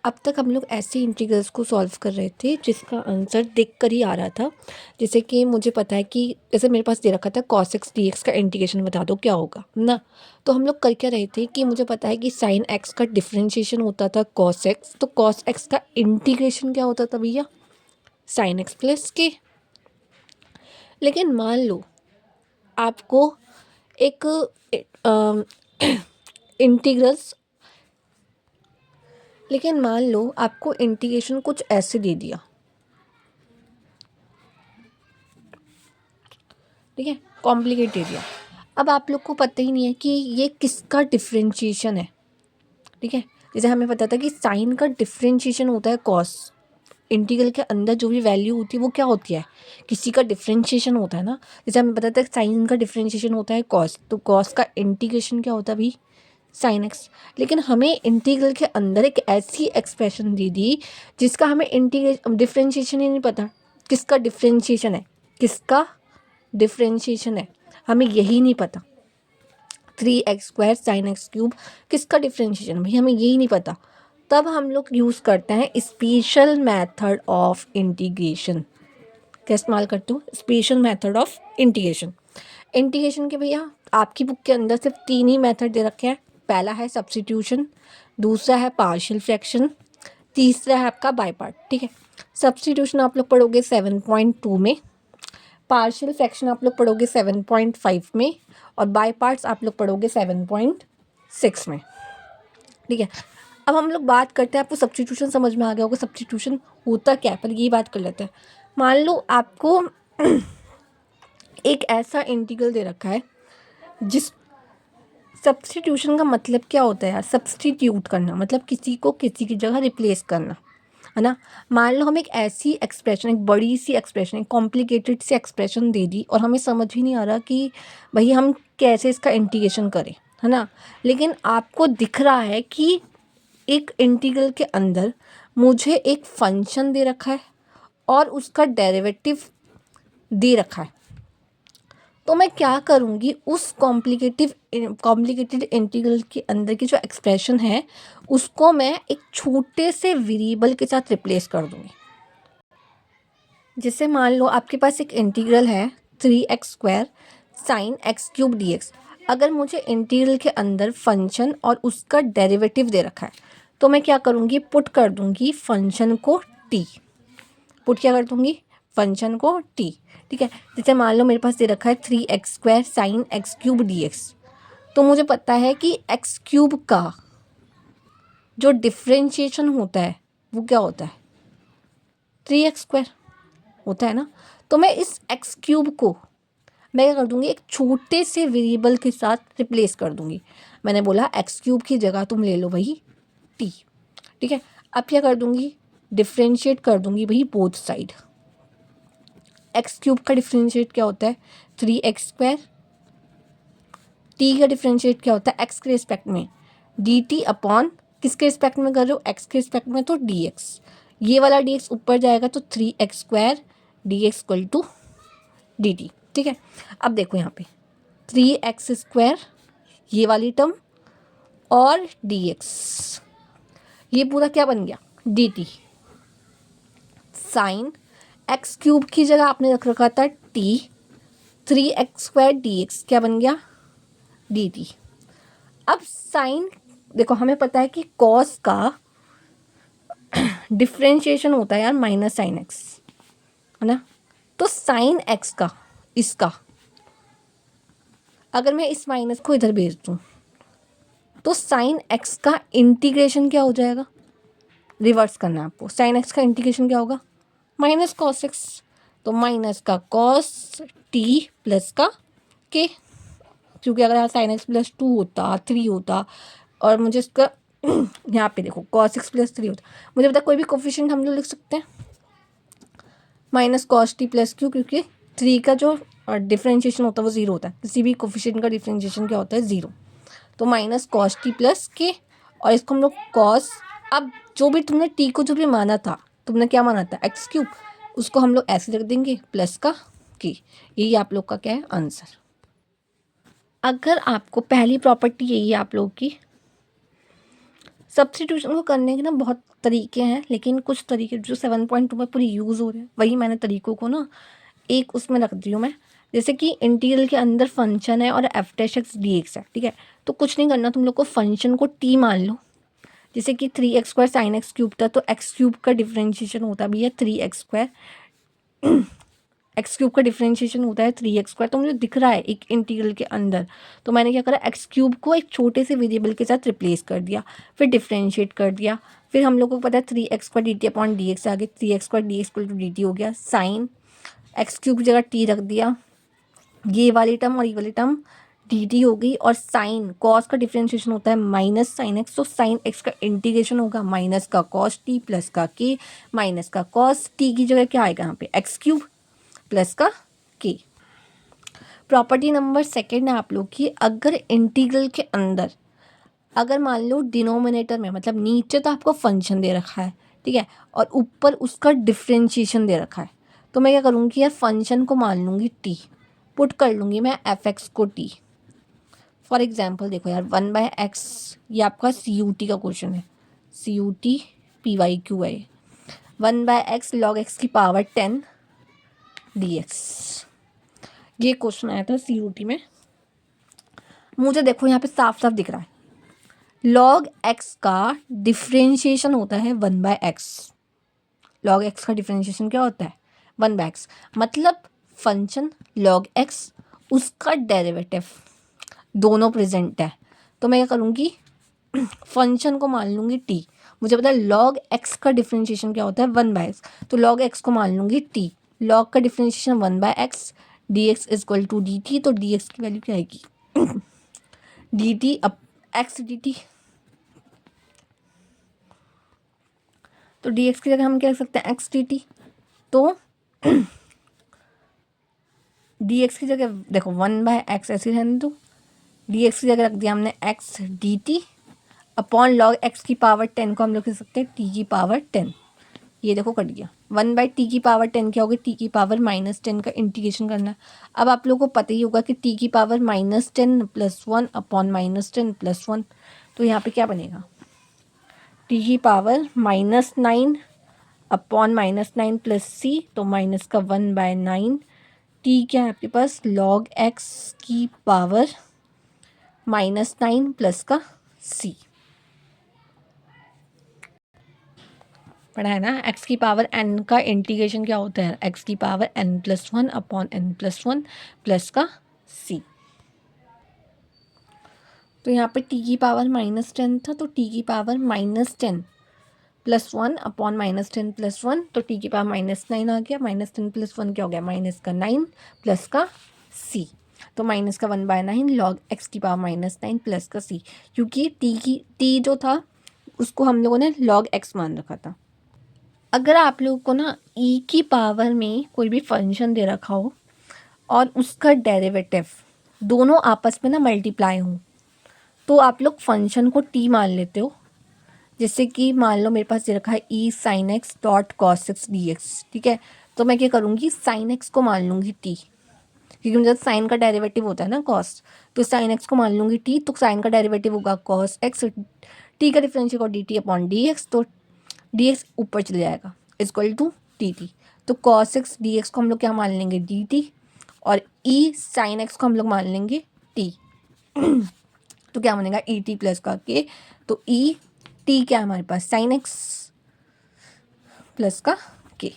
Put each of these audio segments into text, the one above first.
अब तक हम लोग ऐसे इंटीग्रल्स को सॉल्व कर रहे थे जिसका आंसर देख कर ही आ रहा था। जैसे कि मुझे पता है कि जैसे मेरे पास दे रखा था cos x dx का इंटीग्रेशन बता दो क्या होगा ना। तो हम लोग कर क्या रहे थे कि मुझे पता है कि sin x का डिफरेंशिएशन होता था cos x, तो cos x का इंटीग्रेशन क्या होता था भैया, sin x प्लस के। लेकिन मान लो आपको एक इंटीग्रल्स लेकिन मान लो आपको इंटीग्रेशन कुछ ऐसे दे दिया, ठीक है, कॉम्प्लिकेट दे दिया। अब आप लोग को पता ही नहीं है कि ये किसका डिफरेंशिएशन है, ठीक है। जैसे हमें पता था कि साइन का डिफरेंशिएशन होता है कॉस, इंटीग्रल के अंदर जो भी वैल्यू होती है वो क्या होती है, किसी का डिफरेंशिएशन होता है ना। जैसे हमें पता था साइन का डिफरेंशिएशन होता है कॉस, तो कॉस का इंटीग्रेशन क्या होता है भाई, साइन एक्स। लेकिन हमें इंटीग्रल के अंदर एक ऐसी एक्सप्रेशन दे दी जिसका हमें डिफरेंशिएशन ही नहीं पता, किसका डिफरेंशिएशन है, किसका डिफरेंशिएशन है, हमें यही नहीं पता। 3x² sin x क्यूब किसका डिफरेंशिएशन, भाई हमें यही नहीं पता। तब हम लोग यूज़ करते हैं स्पेशल मेथड ऑफ इंटीग्रेशन। क्या इस्तेमाल करते हो, special method of integration. Integration के भैया आपकी बुक के अंदर सिर्फ 3 ही मेथड दे रखे हैं। पहला है सब्स्टिट्यूशन, दूसरा है पार्शियल फ्रैक्शन, तीसरा है आपका बाय पार्ट, ठीक है। सब्स्टिट्यूशन आप लोग पढ़ोगे 7.2 में, पार्शियल फ्रैक्शन आप लोग पढ़ोगे 7.5 में, और बाय पार्ट्स आप लोग पढ़ोगे 7.6 में, ठीक है। अब हम लोग बात करते हैं, आपको सब्स्टिट्यूशन समझ में आ गया होगा, सब्स्टिट्यूशन होता क्या है, पर ये बात कर लेते हैं। मान लो आपको एक ऐसा इंटीग्रल दे रखा है जिस, सब्स्टिट्यूशन का मतलब क्या होता है यार, सब्स्टिट्यूट करना, मतलब किसी को किसी की जगह रिप्लेस करना, है ना। मान लो हम एक ऐसी एक्सप्रेशन, एक बड़ी सी एक्सप्रेशन, एक कॉम्प्लिकेटेड सी एक्सप्रेशन दे दी और हमें समझ ही नहीं आ रहा कि भाई हम कैसे इसका इंटीग्रेशन करें, है ना। लेकिन आपको दिख रहा है कि एक इंटीग्रल के अंदर मुझे एक फंक्शन दे रखा है और उसका डेरिवेटिव दे रखा है, तो मैं क्या करूँगी, उस कॉम्प्लिकेटेड इंटीग्रल के अंदर की जो एक्सप्रेशन है उसको मैं एक छोटे से वेरिएबल के साथ रिप्लेस कर दूँगी। जैसे मान लो आपके पास एक इंटीग्रल है 3x² sin x cube dx। अगर मुझे इंटीग्रल के अंदर फंक्शन और उसका डेरिवेटिव दे रखा है तो मैं क्या करूँगी, पुट कर दूँगी फंक्शन को t, पुट क्या कर दूँगी, फंक्शन को t, ठीक है। जैसे मान लो मेरे पास दे रखा है 3x² sin x cube dx, तो मुझे पता है कि x क्यूब का जो डिफ्रेंशिएशन होता है वो क्या होता है, 3x² होता है ना। तो मैं इस x क्यूब को मैं क्या कर दूँगी, एक छोटे से वेरिएबल के साथ रिप्लेस कर दूँगी। मैंने बोला x क्यूब की जगह तुम ले लो भाई t, ठीक है। अब क्या कर दूँगी, डिफ्रेंशिएट कर दूँगी भाई बोथ साइड। एक्स क्यूब का डिफ्रेंशिएट क्या होता है, 3x², t का डिफ्रेंशिएट क्या होता है x के रिस्पेक्ट में, dt अपॉन किसके रिस्पेक्ट में कर रहे हो, x के रिस्पेक्ट में, तो dx। ये वाला dx ऊपर जाएगा तो 3x² dx equal to dt, ठीक है। अब देखो यहाँ पे 3x² ये वाली टर्म और dx, ये पूरा क्या बन गया, dt। साइन एक्स क्यूब की जगह आपने रख रखा था t, 3x² dx क्या बन गया, dt। अब साइन, देखो हमें पता है कि कॉस का डिफ्रेंशिएशन होता है यार माइनस साइन एक्स, है ना। तो साइन एक्स का, इसका अगर मैं इस माइनस को इधर भेज दूँ तो साइन एक्स का इंटीग्रेशन क्या हो जाएगा, रिवर्स करना है आपको। साइन एक्स का इंटीग्रेशन क्या होगा, माइनस कॉस एक्स, तो माइनस का कॉस टी प्लस का के, क्योंकि अगर यहाँ साइन एक्स प्लस 2 होता, 3 होता, और मुझे इसका यहाँ पे देखो कॉस एक्स प्लस 3 होता, मुझे पता कोई भी कोफिशिएंट हम लोग लिख सकते हैं minus cos T plus Q, क्योंकि 3 का जो डिफ्रेंशिएशन होता है वो 0 होता है, किसी भी कोफिशिएंट का डिफ्रेंशिएशन क्या होता है, 0। तो माइनस कॉस टी प्लस के, और इसको हम लोग कॉस, अब जो भी तुमने टी को जो भी माना था, तुमने क्या माना था एक्स क्यूब, उसको हम लोग ऐसे रख देंगे प्लस का के। यही आप लोग का क्या है आंसर। अगर आपको पहली प्रॉपर्टी यही है आप लोग की, सब्स्टिट्यूशन को करने के ना बहुत तरीके हैं, लेकिन कुछ तरीके जो 7.2 में पूरी यूज़ हो रहे हैं वही मैंने तरीकों को ना एक उसमें रख दी हूँ मैं। जैसे कि इंटीग्रल के अंदर फंक्शन है और F dash x d x है, ठीक है। तो कुछ नहीं करना तुम लोग को, फंक्शन को टी मान लो। जैसे कि 3x² साइन एक्स क्यूब था, तो एक्स क्यूब का डिफ्रेंशिएशन होता भी है 3x²। एक्स क्यूब का डिफ्रेंशिएशन होता है 3x²। तो मुझे दिख रहा है एक इंटीग्रल के अंदर, तो मैंने क्या करा, एक्स क्यूब को एक छोटे से वेरिएबल के साथ रिप्लेस कर दिया, फिर डिफ्रेंशिएट कर दिया। फिर हम लोग को पता है 3x² dt upon D x, आगे 3x² dx टू dt हो गया। साइन एक्स क्यूब की जगह टी रख दिया, ये वाली टर्म और ये वाली टर्म dt हो गई। और साइन कॉस का डिफ्रेंशिएशन होता है माइनस साइन एक्स, तो साइन एक्स का इंटीग्रेशन होगा माइनस का कॉस टी प्लस का के, माइनस का कॉस टी की जगह क्या आएगा यहाँ पे, एक्स क्यूब प्लस का के। प्रॉपर्टी नंबर सेकेंड है आप लोग की, अगर इंटीग्रल के अंदर अगर मान लो डिनोमिनेटर में, मतलब नीचे तो आपको फंक्शन दे रखा है, ठीक है, और ऊपर उसका डिफ्रेंशिएशन दे रखा है, तो मैं क्या करूँगी यार, फंक्शन को मान लूँगी टी, पुट कर लूँगी मैं एफ एक्स को टी। फॉर एग्जाम्पल देखो यार, 1/x, ये आपका CUT का क्वेश्चन है, CUT PYQ है। 1/x log x की पावर 10 dx, ये क्वेश्चन आया था CUT में। मुझे देखो यहाँ पे साफ साफ दिख रहा है, log x का डिफ्रेंशिएशन होता है 1/x। log x का डिफ्रेंशिएशन क्या होता है, 1/x, मतलब फंक्शन log x, उसका डेरिवेटिव, दोनों प्रेजेंट है। तो मैं क्या करूँगी, फंक्शन को मान लूँगी टी। मुझे पता है log x का डिफ्रेंशिएशन क्या होता है, 1/x, तो log x को मान लूँगी टी। log का differentiation 1/x, dx is equal to dt, तो dx की वैल्यू क्या आएगी, dt अब x dt। तो dx की जगह हम क्या रख सकते हैं, x dt। तो dx की जगह देखो 1/x ऐसे रहने दो, dx की जगह रख दिया हमने x dt upon log x की पावर 10 को हम लोग लिख सकते हैं t की पावर 10। ये देखो कट गया, 1/t की पावर 10 क्या होगी, t की पावर -10 का इंटीग्रेशन करना है। अब आप लोगों को पता ही होगा कि t की पावर -10 + 1 अपॉन -10 + 1, तो यहाँ पे क्या बनेगा, t की पावर -9 अपॉन -9 प्लस c, तो माइनस का 1/9। t क्या है आपके पास, log x की पावर -9 प्लस का c, पढ़ा है ना। x की पावर n का इंटीग्रेशन क्या होता है, x की power n+1 upon n+1 plus का c। तो यहाँ पे t की पावर -10 था, तो t की पावर -10 + 1 अपॉन -10 + 1, तो t की पावर -9 आ गया। -10 + 1 क्या हो गया, माइनस का 9 प्लस का c, तो माइनस का 1/9 log x की पावर -9 प्लस का c, क्योंकि t जो था उसको हम लोगों ने log x मान रखा था। अगर आप लोगों को ना e की पावर में कोई भी फंक्शन दे रखा हो और उसका डेरिवेटिव दोनों आपस में ना मल्टीप्लाई हो, तो आप लोग फंक्शन को t मान लेते हो। जैसे कि मान लो मेरे पास दे रखा है e sin x dot cos x dx, ठीक है, तो मैं क्या करूँगी, sin x को मान लूँगी t, क्योंकि मुझे साइन का डेरिवेटिव होता है ना cos, तो sin x को मान लूँगी t, तो साइन का डेरिवेटिव होगा cos x, t का डिफरेंशियल होगा dt अपॉन dx, तो dx ऊपर चले जाएगा इक्वल टू dt, तो cos x dx को हम लोग क्या मान लेंगे dt, और e sin x को हम लोग मान लेंगे t, तो क्या बनेगा ई टी प्लस का के, तो ई टी क्या है हमारे पास, sin x प्लस का के।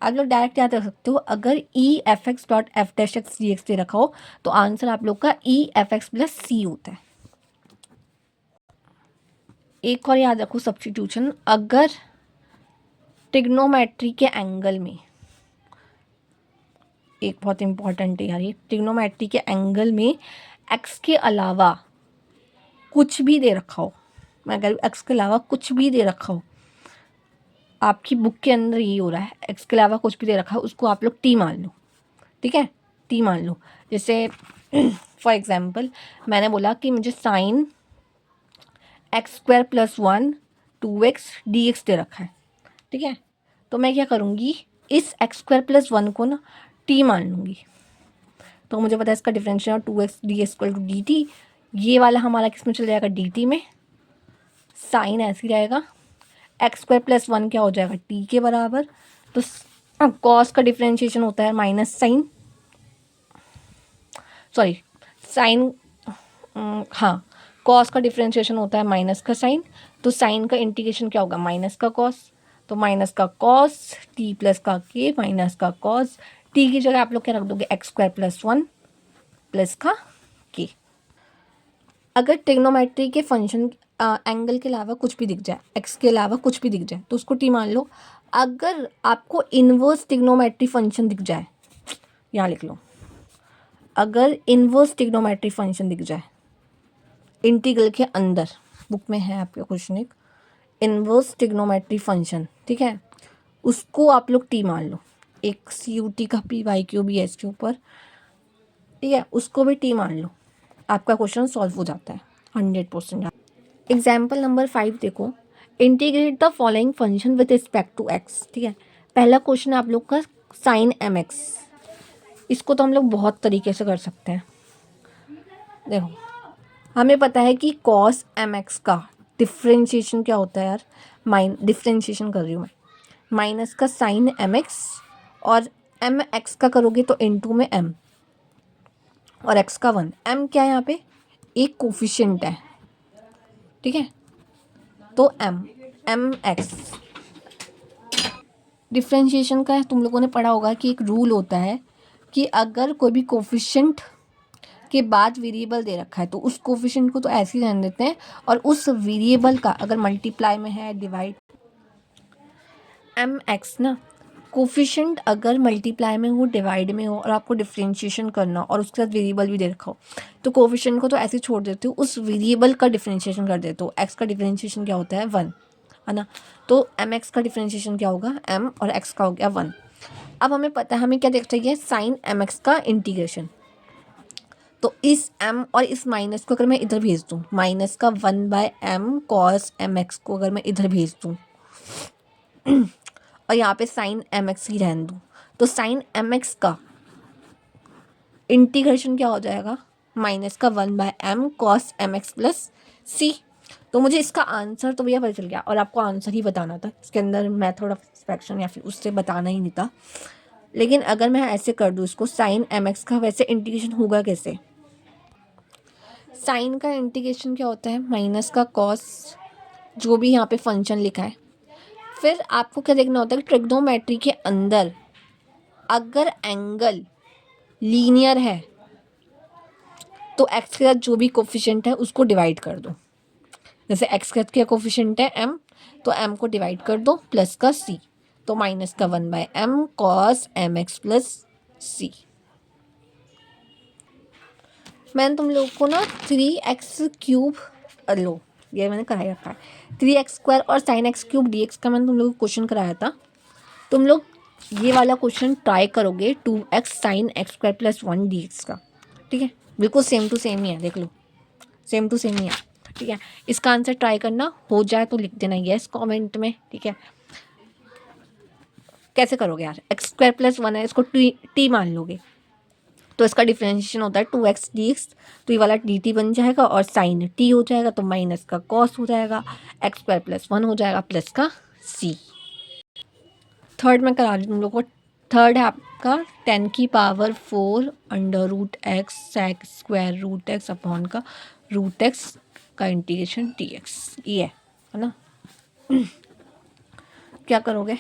आप लोग डायरेक्ट याद रख सकते हो, अगर e f x dot f dash x d x दे रखा हो तो आंसर आप लोग का e f x plus c होता है। एक और याद रखो सब्स्टिट्यूशन, अगर ट्रिग्नोमेट्री के एंगल में, एक बहुत इंपॉर्टेंट है यार ये, ट्रिग्नोमेट्री के एंगल में एक्स के अलावा कुछ भी दे रखा हो, मैं कह रही हूँ एक्स के अलावा कुछ भी दे रखा हो, आपकी बुक के अंदर ये हो रहा है एक्स के अलावा कुछ भी दे रखा है, उसको आप लोग टी मान लो, ठीक है, टी मान लो। जैसे फॉर एग्जांपल मैंने बोला कि मुझे साइन x² + 1 2x dx दे रखा है, ठीक है, तो मैं क्या करूँगी, इस x² + 1 को ना टी मान लूँगी, तो मुझे पता है इसका डिफरेंशियल 2x dx = dt, ये वाला हमारा किस में चल जाएगा dt में, साइन ऐसे ही रहेगा, एक्स स्क्वायर प्लस वन क्या हो जाएगा टी के बराबर। तो कॉस का डिफ्रेंशिएशन होता है माइनस साइन, सॉरी साइन, हाँ कॉस का डिफ्रेंशिएशन होता है माइनस का साइन, तो साइन का इंटीग्रेशन क्या होगा माइनस का कॉस, तो माइनस का कॉस टी प्लस का के माइनस का कॉस, टी की जगह आप लोग क्या रख दोगे x square plus one plus का के। अगर ट्रिग्नोमेट्री के फंक्शन एंगल के अलावा कुछ भी दिख जाए, एक्स के अलावा कुछ भी दिख जाए तो उसको टी मान लो। अगर आपको इन्वर्स ट्रिग्नोमेट्री फंक्शन दिख जाए, यहाँ लिख लो, अगर इन्वर्स ट्रिग्नोमेट्री फंक्शन दिख जाए इंटीग्रल के अंदर, बुक में है आपका क्वेश्चन एक इन्वर्स ट्रिग्नोमेट्री फंक्शन, ठीक है, उसको आप लोग टी मान लो, एक सी यू टी का P Y Q B S के ऊपर, ठीक है, उसको भी टी मान लो, आपका क्वेश्चन सॉल्व हो जाता है 100%। एग्जाम्पल नंबर 5 देखो, integrate the following function with respect to x, ठीक है। पहला क्वेश्चन आप लोग का साइन एम एक्स, इसको तो हम लोग बहुत तरीके से कर सकते हैं। देखो हमें पता है कि कॉस एम एक्स का डिफ्रेंशिएशन क्या होता है यार, डिफ्रेंशिएशन कर रही हूँ मैं, माइनस का साइन एम एक्स, और एम एक्स का करोगे तो इनटू में एम, और एक्स का वन, एम क्या है यहाँ पे एक कोफिशिएंट है, ठीक है, तो एम एक्स डिफ्रेंशिएशन का तुम लोगों ने पढ़ा होगा कि एक रूल होता है कि अगर कोई भी कोफिशिएंट के बाद वेरिएबल दे रखा है तो उस कोफिशिएंट को तो ऐसे ही रहने देते हैं, और उस वेरिएबल का अगर मल्टीप्लाई में है डिवाइड, एम एक्स ना कोफिशिएंट अगर मल्टीप्लाई में हो डिवाइड में हो और आपको डिफ्रेंशिएशन करना और उसके साथ वेरिएबल भी दे रखा हो तो कोफिशिएंट को तो ऐसे छोड़ देते हो, उस वेरिएबल का डिफ्रेंशिएशन कर देते हो। एक्स का डिफ्रेंशिएशन क्या होता है 1, है ना, तो एम एक्स का डिफ्रेंशिएशन क्या होगा एम, और एक्स का हो गया 1। अब हमें पता है हमें क्या देख चाहिए साइन एम एक्स का इंटीग्रेशन, तो इस m और इस माइनस को अगर मैं इधर भेज दूँ, माइनस का 1/m कॉस एम एक्स को अगर मैं इधर भेज दूँ और यहाँ पे साइन एम एक्स ही रहने दूँ, तो साइन एम एक्स का इंटीग्रेशन क्या हो जाएगा माइनस का 1/m cos m x plus c. तो मुझे इसका आंसर तो भैया पता चल गया, और आपको आंसर ही बताना था, इसके अंदर मेथड ऑफ एक्सपेक्शन या फिर उससे बताना ही नहीं था। लेकिन अगर मैं ऐसे कर दूँ इसको साइन एम एक्स का, वैसे इंटीग्रेशन होगा कैसे, साइन का इंटीग्रेशन क्या होता है माइनस का कॉस, जो भी यहाँ पे फंक्शन लिखा है। फिर आपको क्या देखना होता है कि ट्रिग्नोमेट्री के अंदर अगर एंगल लीनियर है तो एक्स के साथ जो भी कोफिशिएंट है उसको डिवाइड कर दो, जैसे एक्स के साथ क्या कोफिशिएंट है एम, तो एम को डिवाइड कर दो प्लस का सी, तो माइनस का 1/m cos m x plus c. मैंने तुम लोग को ना 3x³ लो, ये मैंने कराया रखा है, 3x² और साइन x³ dx का मैंने तुम लोग को क्वेश्चन कराया था। तुम लोग ये वाला क्वेश्चन ट्राई करोगे 2x sign x² plus 1 dx का, ठीक है, बिल्कुल सेम टू सेम ही है, देख लो सेम टू सेम ही है, ठीक है। इसका आंसर ट्राई करना, हो जाए तो लिख देना यस कमेंट में, ठीक है। कैसे करोगे यार, x² प्लस 1 है, इसको टी मान लोगे तो इसका डिफरेंशिएशन होता है 2x dx, तो ये वाला dt बन जाएगा और साइन t हो जाएगा, तो माइनस का कॉस हो जाएगा, x² प्लस 1 हो जाएगा प्लस का c। थर्ड में करा रही हूँ तुम लोग को, थर्ड है आपका 10⁴ under root x sec square root x upon का रूट x का इंटीग्रेशन dx, ये है ना। क्या करोगे,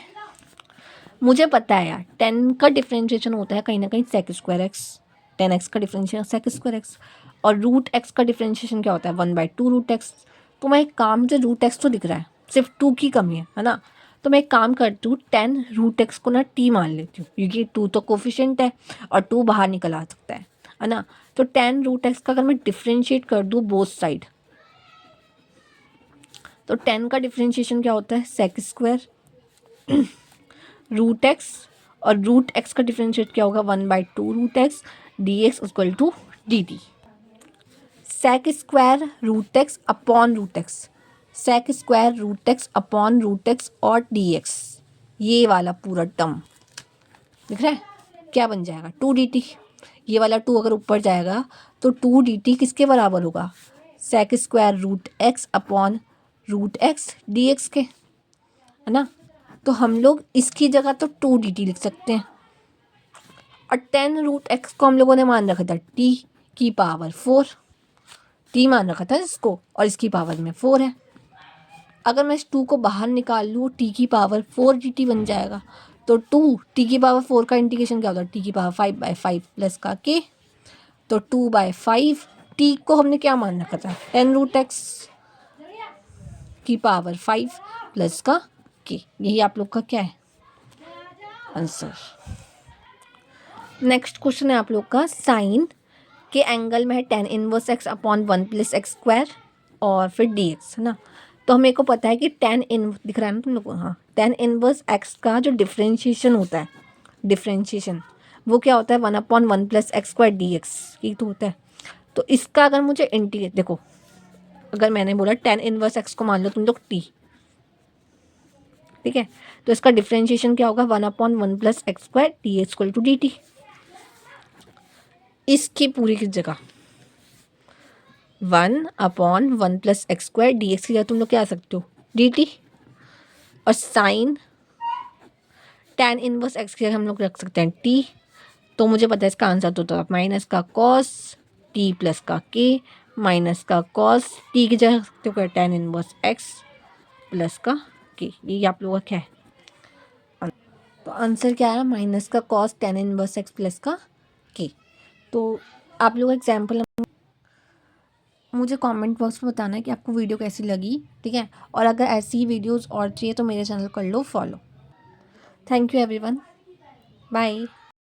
मुझे पता है यार 10 का डिफरेंशिएशन होता है कहीं ना कहीं सेक स्क्वायर एक्स, 10x का डिफरेंशिएशन सेक स्क्वायर एक्स, और रूट x का डिफरेंशिएशन क्या होता है 1/2 रूट x। तो मैं एक काम, मुझे रूट x तो दिख रहा है, सिर्फ 2 की कमी है ना, तो मैं एक काम करती हूँ 10 रूट x को ना t मान लेती हूँ, क्योंकि 2 तो कोफिशिएंट है और 2 बाहर निकल आ सकता है ना। तो 10 रूट x का अगर मैं डिफ्रेंशिएट कर दूँ बोथ साइड, तो 10 का डिफ्रेंशिएशन क्या होता है सेक स्क्वायर रूट एक्स, और रूट एक्स का डिफरेंशिएट क्या होगा 1/2 root x dx equal to dt। Sec square root x upon root x, sec square root x upon root x और dx, ये वाला पूरा टर्म दिख रहा है क्या बन जाएगा 2dt। ये वाला 2 अगर ऊपर जाएगा तो 2dt किसके बराबर होगा sec square root x upon root x d x के, है ना। तो हम लोग इसकी जगह तो 2dt लिख सकते हैं, और 10 रूट एक्स को हम लोगों ने मान रखा था t की पावर 4, t मान रखा था इसको, और इसकी पावर में 4 है। अगर मैं इस 2 को बाहर निकाल लूँ, t की पावर 4 dt बन जाएगा। तो 2 t की पावर 4 का इंटीग्रेशन क्या होता है, t की पावर 5/5 प्लस का k। तो 2/5, t को हमने क्या मान रखा था, 10 रूट एक्स की पावर 5 प्लस का k। यही आप लोग का क्या है, आंसर। नेक्स्ट क्वेश्चन है आप लोग का, साइन के एंगल में है tan inverse x upon 1 plus x square और फिर dx, है ना। तो हमें को पता है कि tan इन दिख रहा है ना तुम लोग को, हाँ, tan इनवर्स x का जो डिफ्रेंशिएशन होता है, डिफ्रेंशिएशन वो क्या होता है, 1/1 प्लस एक्स स्क्वायर dx, ये तो होता है। तो इसका अगर मुझे इंटीग्रेट, देखो अगर मैंने बोला tan इनवर्स x को मान लो तुम लोग t, ठीक है, तो इसका डिफ्रेंशिएशन क्या होगा, 1/1 plus x square d x equal to d t. इसकी पूरी की जगह 1/1 plus x square d x की जगह तुम लोग क्या आ सकते हो, डी टी। और साइन tan इनवर्स एक्स की जगह हम लोग रख सकते हैं t। तो मुझे पता है इसका आंसर तो होता है माइनस का कॉस t प्लस का k, माइनस का कॉस t की जगह रख सकते हो क्या, tan इनवर्स x प्लस का k। ये आप लोगों का क्या है, तो आंसर क्या है, माइनस का cos tan inverse x plus का k। तो आप लोग एग्जाम्पल मुझे कमेंट बॉक्स में बताना है कि आपको वीडियो कैसी लगी, ठीक है। और अगर ऐसी ही वीडियोस और चाहिए तो मेरे चैनल कर लो follow. Thank you everyone, bye.